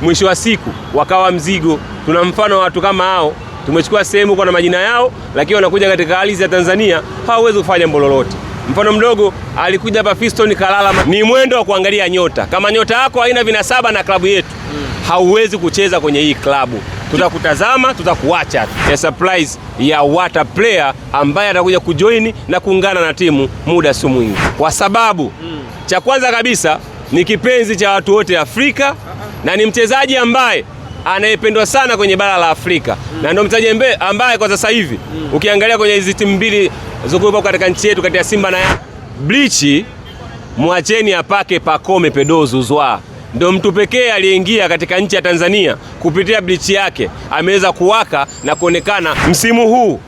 mwisho wa siku wakawa mzigo. Tuna mfano wa watu kama hao, tumechukua sehemu kwa na majina yao, lakini wanakuja katika ardhi ya Tanzania hawawezi kufanya jambo lolote. Mfano mdogo, alikuja hapa Fiston Kalala. Ni mwendo wa kuangalia nyota. Kama nyota yako haina vinasaba na klabu yetu, hauwezi kucheza kwenye hii klabu. Tutakutazama, tutakuacha. Ya surprise ya water player ambaye atakuja kujoin na kuungana na timu muda si mwingi. Kwa sababu cha kwanza kabisa ni kipenzi cha watu wote Afrika na ni mchezaji ambaye anayependwa sana kwenye bara la Afrika. Na ndio mchezaji ambaye kwa sasa hivi ukiangalia kwenye hizo timu mbili zilizokuwa katika nchi yetu kati ya Simba na Bleach, mwacheni apake Pacome Pedro Zouzoua. Ndio mtu pekee aliyeingia katika nchi ya Tanzania kupitia Bleach yake ameweza kuwaka na kuonekana. Msimu huu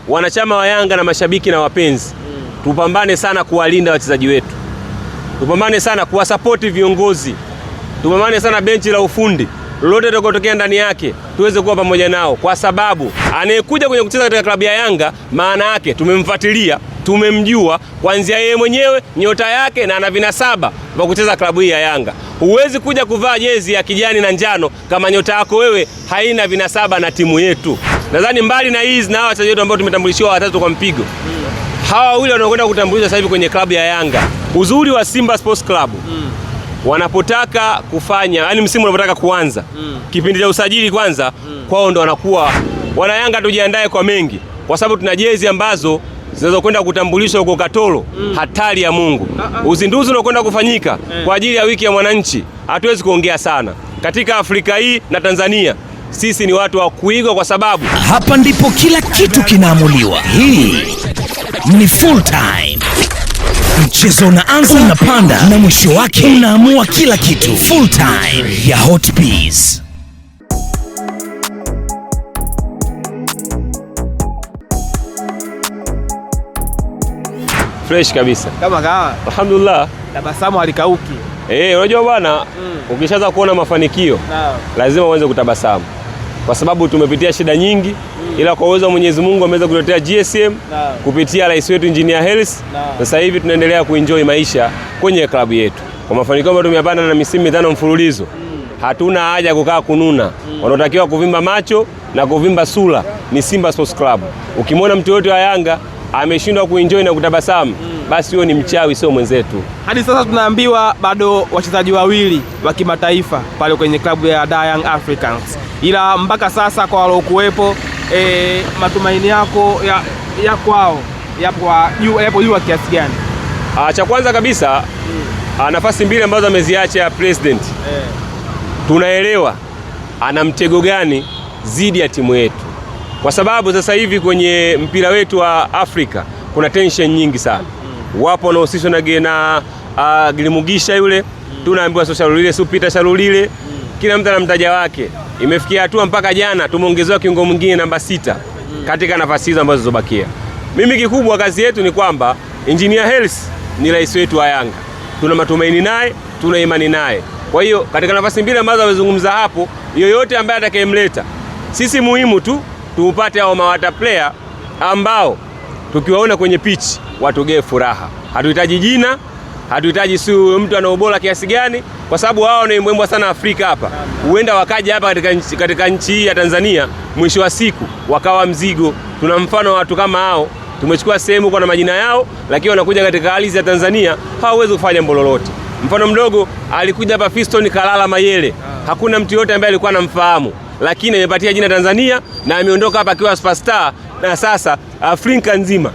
wanachama wa Yanga na mashabiki na wapenzi, tupambane sana kuwalinda wachezaji wetu. Tupambane sana kuwasapoti viongozi. Tupambane sana benchi la ufundi. Lolote litakotokea ndani yake tuweze kuwa pamoja nao, kwa sababu anayekuja kwenye kucheza katika klabu ya Yanga maana yake tumemfuatilia, tumemjua kuanzia yeye mwenyewe, nyota yake na ana vinasaba vya kucheza klabu hii ya Yanga. Huwezi kuja kuvaa jezi ya kijani na njano kama nyota yako wewe haina vinasaba na timu yetu. Nadhani mbali na hizi na wachezaji wetu ambao tumetambulishiwa watatu kwa mpigo, hawa wawili wanaokwenda kutambulishwa sasa hivi kwenye klabu ya Yanga. Uzuri wa Simba Sports Club, wanapotaka kufanya, yani msimu unapotaka kuanza, kipindi cha usajili kwanza, kwao ndo wanakuwa wana Yanga tujiandae kwa mengi, kwa sababu tuna jezi ambazo zinazokwenda kutambulishwa huko Katoro, hatari ya Mungu. Uzinduzi unakwenda kufanyika kwa ajili ya wiki ya mwananchi. Hatuwezi kuongea sana. Katika Afrika hii na Tanzania, sisi ni watu wa kuigwa, kwa sababu hapa ndipo kila kitu kinaamuliwa. Hii ni full time. Mchezo unaanza, unapanda na mwisho wake unaamua kila kitu. Full time ya Hot Peas. fresh kabisa. Kama kawa. Alhamdulillah. Tabasamu halikauki. Unajua bwana, ukishaanza kuona mafanikio, lazima uanze kutabasamu. Kwa sababu tumepitia shida nyingi, ila kwa uwezo wa Mwenyezi Mungu ameweza kutuletea GSM kupitia rais wetu Engineer Hersi. Sasa hivi tunaendelea kuenjoy maisha kwenye klabu yetu. Kwa mafanikio ambayo tumeyapata na misimu 5 mfululizo, hatuna haja kukaa kununa. Wanaotakiwa kuvimba macho na kuvimba sura ni Simba Sports Club. Ukimwona mtu yote wa Yanga ameshindwa kuenjoy na kutabasamu, basi huyo ni mchawi, sio mwenzetu. Hadi sasa tunaambiwa bado wachezaji wawili wa kimataifa pale kwenye klabu ya Young Africans. Ila mpaka sasa kwa waliokuwepo, matumaini yako ya kwao yapo juu kiasi gani? Cha kwanza kabisa, nafasi mbili ambazo ameziacha president. Tunaelewa ana mtego gani zidi ya timu yetu. Kwa sababu sasa hivi kwenye mpira wetu wa Afrika kuna tension nyingi sana. Wapo wanaohusishwa na Gilimugisha yule, tunaambiwa Shalulile, Supita Shalulile, kila mtu ana mtaja wake. Imefikia hatua mpaka jana tumeongezewa kiungo mwingine namba 6 katika nafasi hizo ambazo zizobakia. Mimi kikubwa kazi yetu ni kwamba Engineer Hersi ni rais wetu wa Yanga. Tuna matumaini naye, tuna imani naye. Kwa hiyo katika nafasi mbili ambazo wamezungumza hapo, yoyote ambaye atakayemleta, sisi muhimu tu tuupate hao mawata player ambao tukiwaona kwenye pitch watugee furaha. Hatuhitaji jina, hatuhitaji si mtu ana ubora kiasi gani, kwa sababu wao ni mwembwa sana Afrika hapa. Huenda wakaja hapa katika nchi hii ya Tanzania, mwisho wa siku wakawa mzigo. Tuna mfano wa watu kama hao, tumechukua sehemu kwa na majina yao, lakini wanakuja katika ardhi ya Tanzania hawawezi kufanya jambo lolote. Mfano mdogo, alikuja hapa Fiston Kalala Mayele. Hakuna mtu yote ambaye alikuwa anamfahamu, lakini amepatia jina Tanzania na ameondoka hapa akiwa superstar, na sasa Afrika nzima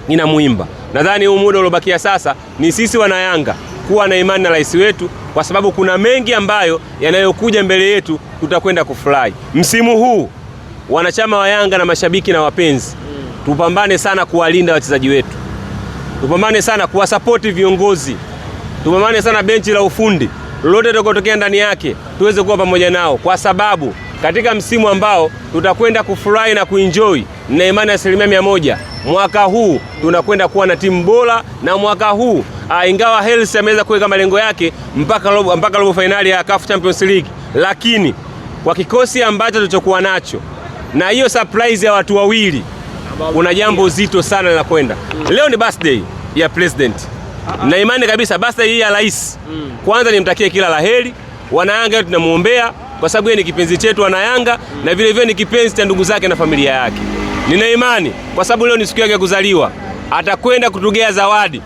inamuimba. Nadhani huu muda uliobakia sasa ni sisi wana Yanga kuwa na imani na rais wetu, kwa sababu kuna mengi ambayo yanayokuja mbele yetu, tutakwenda kufurahi. Msimu huu wanachama wa Yanga na mashabiki na wapenzi, tupambane sana kuwalinda wachezaji wetu. Tupambane sana kuwasapoti viongozi. Tupambane sana benchi la ufundi. Lolote litakotokea ndani yake tuweze kuwa pamoja nao, kwa sababu katika msimu ambao tutakwenda kufurahi na kuenjoy, na imani ya 100%, mwaka huu tunakwenda kuwa na timu bora. Na mwaka huu ingawa Hersi ameweza kuweka malengo yake mpaka robo finali ya CAF Champions League, lakini kwa kikosi ambacho tulichokuwa nacho na hiyo surprise ya watu wawili, kuna jambo zito sana linakwenda. Leo ni birthday ya president. Na imani kabisa birthday hii ya rais, kwanza nimtakie kila laheri. Wanayanga tunamuombea kwa sababu yeye ni kipenzi chetu Wanayanga na vile vile ni kipenzi cha ndugu zake na familia yake. Nina imani kwa sababu leo ni siku yake ya kuzaliwa, atakwenda kutugea zawadi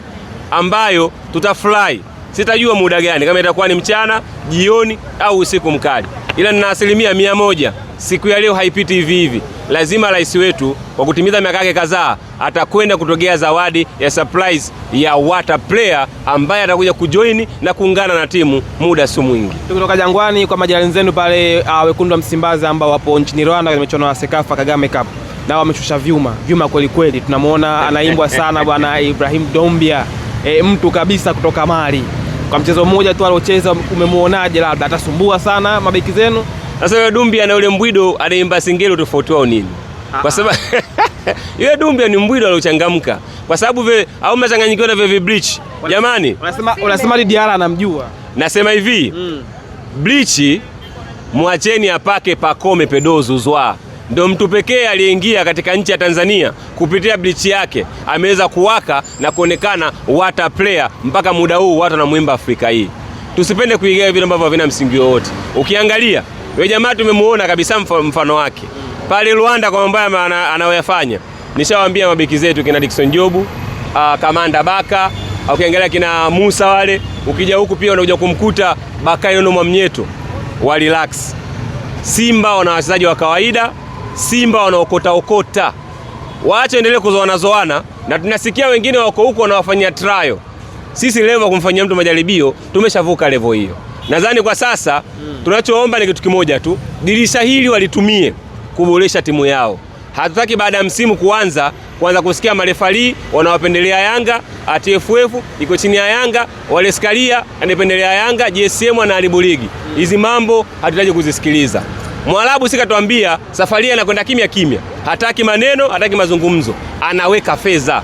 ambayo tutafurahi. Sitajua muda gani, kama itakuwa ni mchana, jioni au usiku mkali. Ila nina 100% siku ya leo haipiti hivi hivi. Lazima rais wetu kwa kutimiza miaka yake kadhaa atakwenda kutogea zawadi ya surprise ya water player ambaye atakuja kujoin na kuungana na timu muda si mwingi. Kutoka Jangwani kwa majirani zenu pale wekundu wa Msimbazi ambao wapo nchini Rwanda kwenye michuano ya Sekafa Kagame Cup. Na wameshusha vyuma kweli kweli. Tunamuona anaimbwa sana bwana Ibrahim Dombia, mtu kabisa kutoka Mali. Kwa mchezo mmoja tu aliocheza, umemuonaje? Labda atasumbua sana mabeki zenu? Sasa yule Dumbia na yule Mbwido anaimba singeli, tofauti wao nini? Kwa sababu yule Dumbia ni Mbwido aliochangamka. Kwa sababu vile au mnachanganyikiwa na vile Bleach. Jamani, unasema Diara anamjua. Nasema hivi, Bleach muacheni apake Pacome Pedozo Zwa. Ndio mtu pekee aliyeingia katika nchi ya Tanzania kupitia Bleach yake ameweza kuwaka na kuonekana water player mpaka muda huu watu wanamuimba Afrika hii. Tusipende kuigawa vile ambavyo havina msingi wowote. Ukiangalia wewe jamaa tumemuona kabisa mfano wake pale Rwanda kwa mambo anayoyafanya. Nishawaambia mabeki zetu kina Dickson Jobu, Kamanda Baka, ukiangalia kina Musa wale, ukija huku pia unakuja kumkuta Bakayono Mwamnyeto wa relax. Simba wana wachezaji wa kawaida, Simba wanaokota. Waache endelee kuzoana na tunasikia wengine wako huko wanawafanyia trial. Sisi level kumfanyia mtu majaribio tumeshavuka level hiyo. Nadhani kwa sasa tunachoomba ni kitu kimoja tu, dirisha hili walitumie kuboresha timu yao. Hatutaki baada ya msimu kuanza kusikia marefali wanawapendelea Yanga, TFF iko chini ya Yanga, wale Skalia anapendelea Yanga, GSM anaharibu ligi. Hizi mambo hatutaje kuzisikiliza. Mwarabu sikatuambia safari anakwenda kimya. Hataki maneno, hataki mazungumzo. Anaweka fedha.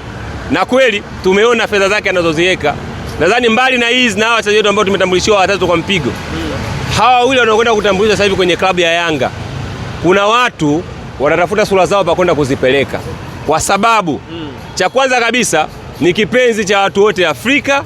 Na kweli tumeona fedha zake anazoziweka. Nadhani mbali na hizi na wachezaji wetu ambao tumetambulishiwa watatu kwa mpigo. Hawa wawili wanaokwenda kutambulishwa sasa hivi kwenye klabu ya Yanga. Kuna watu wanatafuta sura zao pa kwenda kuzipeleka. Kwa sababu cha kwanza kabisa ni kipenzi cha watu wote Afrika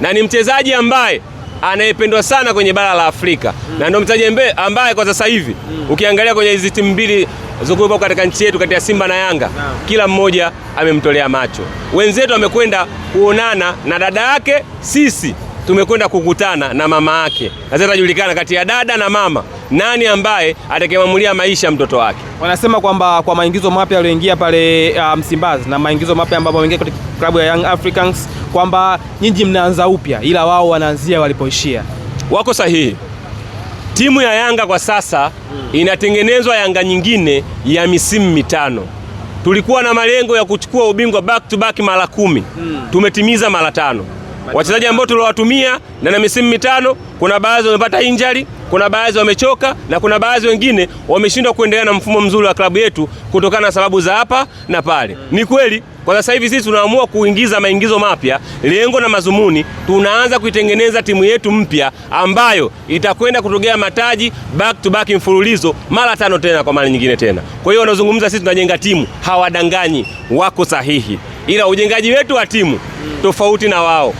na ni mchezaji ambaye anayependwa sana kwenye bara la Afrika. Na ndio mchezaji ambaye kwa sasa hivi ukiangalia kwenye hizi timu mbili zilizokuwa katika nchi yetu kati ya Simba na Yanga, kila mmoja amemtolea macho. Wenzetu wamekwenda kuonana na dada yake, sisi tumekwenda kukutana na mama yake. Sasa itajulikana kati ya dada na mama nani ambaye atakayemwamulia maisha mtoto wake. Wanasema kwamba kwa maingizo mapya yaliyoingia pale Msimbazi na maingizo mapya ambayo wameingia katika klabu ya Young Africans kwamba nyinyi mnaanza upya ila wao wanaanzia walipoishia. Wako sahihi. Timu ya Yanga kwa sasa inatengenezwa Yanga nyingine ya misimu 5. Tulikuwa na malengo ya kuchukua ubingwa back to back mara 10. Tumetimiza mara 5. Wachezaji ambao tuliwatumia na misimu 5, kuna baadhi wamepata injury, kuna baadhi wamechoka na kuna baadhi wengine wameshindwa kuendelea na mfumo mzuri wa klabu yetu kutokana na sababu za hapa na pale. Ni kweli kwa sasa hivi sisi tunaamua kuingiza maingizo mapya, lengo na mazumuni tunaanza kuitengeneza timu yetu mpya ambayo itakwenda kutogea mataji back to back mfululizo mara 5 tena kwa mara nyingine tena. Kwa hiyo wanazungumza sisi tunajenga timu, hawadanganyi, wako sahihi. Ila ujengaji wetu wa timu tofauti na wao.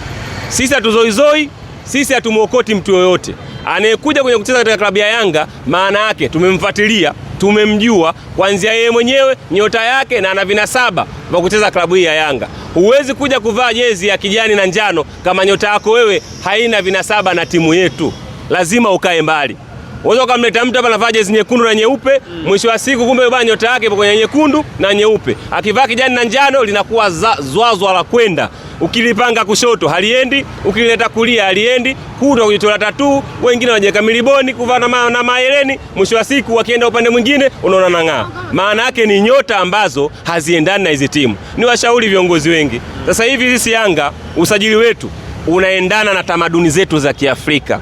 Sisi hatuzoizoi, sisi hatumuokoti mtu yoyote. Anayekuja kwenye kucheza katika klabu ya Yanga, maana yake tumemfuatilia, tumemjua kuanzia yeye mwenyewe, nyota yake na ana vinasaba vya kucheza klabu hii ya Yanga. Huwezi kuja kuvaa jezi ya kijani na njano kama nyota yako wewe haina vinasaba na timu yetu. Lazima ukae mbali. Unaweza kumleta mtu hapa anavaa jezi nyekundu na nyeupe, mwisho wa siku kumbe baba nyota yake ipo kwenye nyekundu na nyeupe. Akivaa kijani na njano linakuwa zwazwa la kwenda. Ukilipanga kushoto haliendi, ukileta kulia haliendi, kuta kujitola tatu, wengine wanajeka miliboni kuvaa na maeleni, mwisho wa siku wakienda upande mwingine unaona nang'aa. Maana yake ni nyota ambazo haziendani na hizi timu. Ni washauri viongozi wengi. Sasa hivi sisi Yanga usajili wetu unaendana na tamaduni zetu za Kiafrika.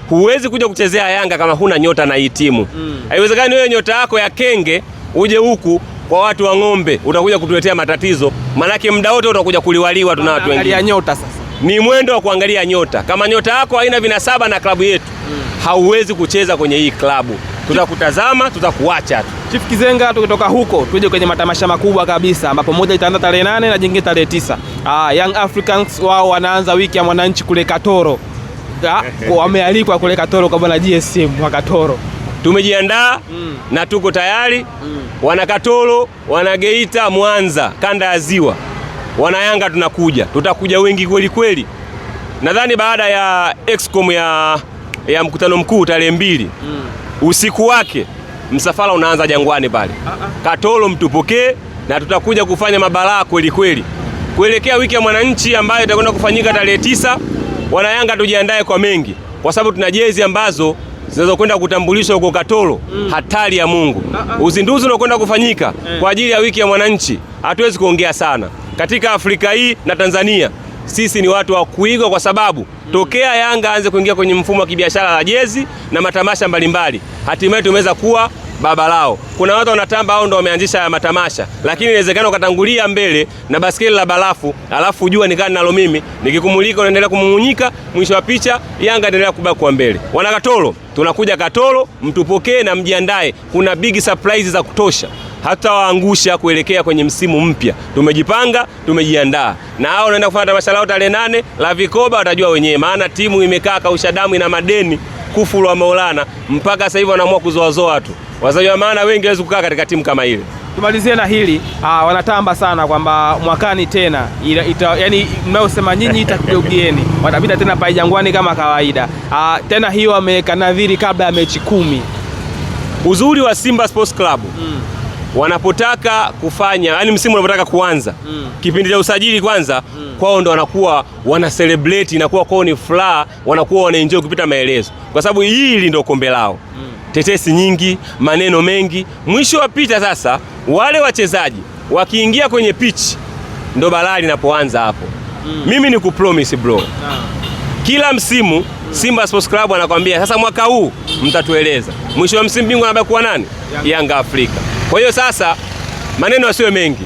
Huwezi kuja kuchezea Yanga kama huna nyota na hii timu. Haiwezekani wewe nyota yako ya kenge uje huku kwa watu wa ng'ombe, utakuja kutuletea matatizo. Manake muda wote utakuja kuliwaliwa tuna watu wengine. Angalia nyota sasa. Ni mwendo wa kuangalia nyota. Kama nyota yako haina vinasaba na klabu yetu, hauwezi kucheza kwenye hii klabu. Tutakutazama, tutakuacha tu. Chief Kizenga, tukitoka huko tuje kwenye matamasha makubwa kabisa ambapo moja itaanza tarehe 8 na jingine tarehe 9. Young Africans wao wanaanza wiki ya mwananchi kule Katoro. wamealikwa kule Katoro kwa bwana GSM wa Katoro. Tumejiandaa na tuko tayari. Wana Katoro, wana Geita, Mwanza, kanda ya Ziwa, wana Yanga tutakuja wengi kweli kweli. Nadhani baada ya Excom ya mkutano mkuu tarehe 2 usiku wake msafara unaanza Jangwani pale. Katoro mtupokee, na tutakuja kufanya mabalaa kweli kweli kuelekea wiki ya mwananchi ambayo itakwenda kufanyika tarehe 9. Wana Yanga tujiandae kwa mengi, kwa sababu tuna jezi ambazo zinazokwenda kutambulishwa huko Katoro. Hatari ya Mungu. Uzinduzi unakwenda kufanyika kwa ajili ya wiki ya mwananchi. Hatuwezi kuongea sana katika Afrika hii na Tanzania. Sisi ni watu wa kuigwa, kwa sababu tokea Yanga aanze kuingia kwenye mfumo wa kibiashara la jezi na matamasha mbalimbali, hatimaye tumeweza kuwa baba lao. Kuna watu wanatamba hao ndo wameanzisha ya matamasha, lakini inawezekana ukatangulia mbele na baskeli la barafu, alafu jua nikani nalo mimi nikikumulika unaendelea kumumunyika, mwisho wa picha Yanga endelea kubaki kwa mbele. Wana Katoro, tunakuja Katoro, mtupokee na mjiandae. Kuna big surprise za kutosha, hata waangusha kuelekea kwenye msimu mpya. Tumejipanga, tumejiandaa. Na hao wanaenda kufanya tamasha lao tarehe 8 la vikoba, watajua wenyewe, maana timu imekaa kausha damu, ina madeni kufuru wa Maulana, mpaka sasa hivi wanaamua kuzoazoa tu. Wazaji wa maana wengi hawezi kukaa katika timu kama ile. Tumalizie na hili, wanatamba sana kwamba mwakani tena yani mnaosema nyinyi itakugeukieni, watapita tena pale Jangwani kama kawaida. Tena hiyo wameweka nadhiri kabla ya mechi 10. Uzuri wa Simba Sports Club wanapotaka kufanya, yani msimu unapotaka kuanza, kipindi cha usajili kwanza, kwao ndo wanakuwa wana celebrate, inakuwa kwao ni furaha, wanakuwa wana enjoy kupita maelezo, kwa sababu hili ndo kombe lao. Tetesi nyingi, maneno mengi, mwisho wa pita sasa wale wachezaji wakiingia kwenye pitch ndo balaa linapoanza hapo. Mimi ni kupromise bro, kila msimu Simba Sports Club anakwambia sasa mwaka huu mtatueleza. Mwisho wa msimu bingwa anabaki kuwa nani? Yanga Afrika. Kwa hiyo sasa maneno yasiwe mengi,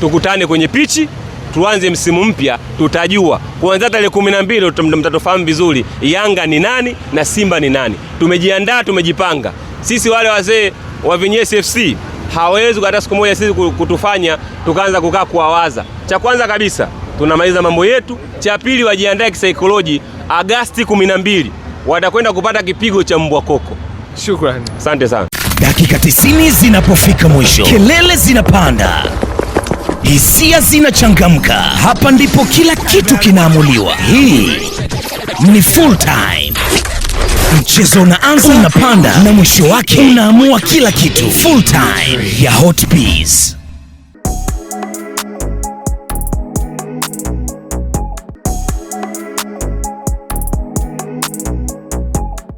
tukutane kwenye pichi, tuanze msimu mpya, tutajua kuanzia tarehe 12 mtatofahamu vizuri Yanga ni nani na Simba ni nani. Tumejiandaa, tumejipanga. Sisi wale wazee wa Vinyesi FC hawezi hata siku moja sisi kutufanya tukaanza kukaa kuwawaza. Cha kwanza kabisa tunamaliza mambo yetu. Cha pili, wajiandae kisaikolojia. Agosti 12 watakwenda kupata kipigo cha mbwa koko. Shukrani. Asante sana. Dakika 90 zinapofika mwisho, kelele zinapanda, hisia zinachangamka. Hapa ndipo kila kitu kinaamuliwa. Hii ni full time. Mchezo unaanza, unapanda na mwisho wake unaamua kila kitu. Full time ya Hot Peas.